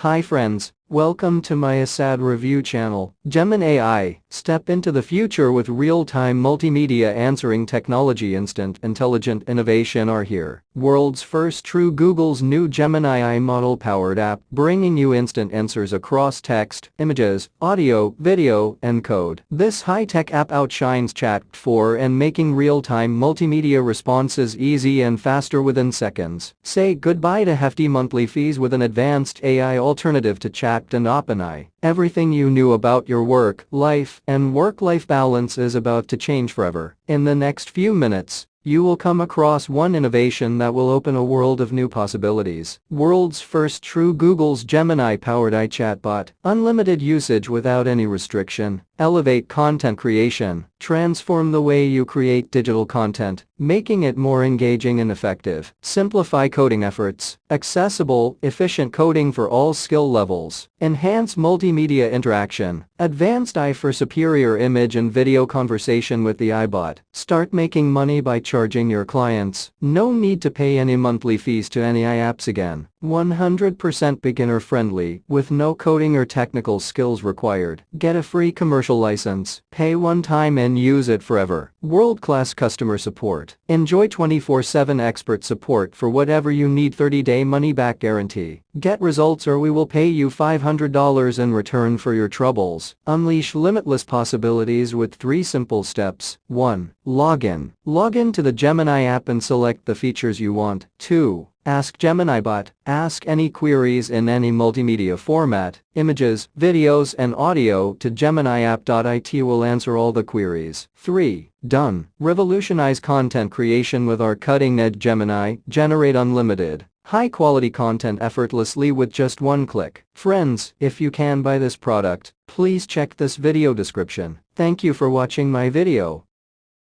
Hi friends, welcome to my asadreview channel, GeminAI. Step into the future with real-time multimedia answering technology. Instant intelligent innovation are here. World's first true Google's new GeminAI model-powered app, bringing you instant answers across text, images, audio, video, and code. This high-tech app outshines Chat4 and making real-time multimedia responses easy and faster within seconds. Say goodbye to hefty monthly fees with an advanced AI alternative to Chat and OpenAI. Everything you knew about your work, life, and work-life balance is about to change forever. In the next few minutes, you will come across one innovation that will open a world of new possibilities. World's first true Google's Gemini-powered AI chatbot. Unlimited usage without any restriction. Elevate content creation. Transform the way you create digital content, making it more engaging and effective. Simplify coding efforts. Accessible, efficient coding for all skill levels. Enhance multimedia interaction. Advanced AI for superior image and video conversation with the iBot. Start making money by charging your clients. No need to pay any monthly fees to any AI apps again. 100% beginner friendly, with no coding or technical skills required. Get a free commercial license. Pay one time and use it forever. World-class customer support. Enjoy 24/7 expert support for whatever you need. 30-day money-back guarantee. Get results or we will pay you $500 in return for your troubles. Unleash limitless possibilities with 3 simple steps. 1. Login. Log in to the Gemini app and select the features you want. 2. Ask GeminiBot. Ask any queries in any multimedia format, images, videos and audio to GeminiApp.it will answer all the queries. 3. Done. Revolutionize content creation with our cutting-edge Gemini. Generate unlimited, high-quality content effortlessly with just one click. Friends, if you can buy this product, please check this video description. Thank you for watching my video.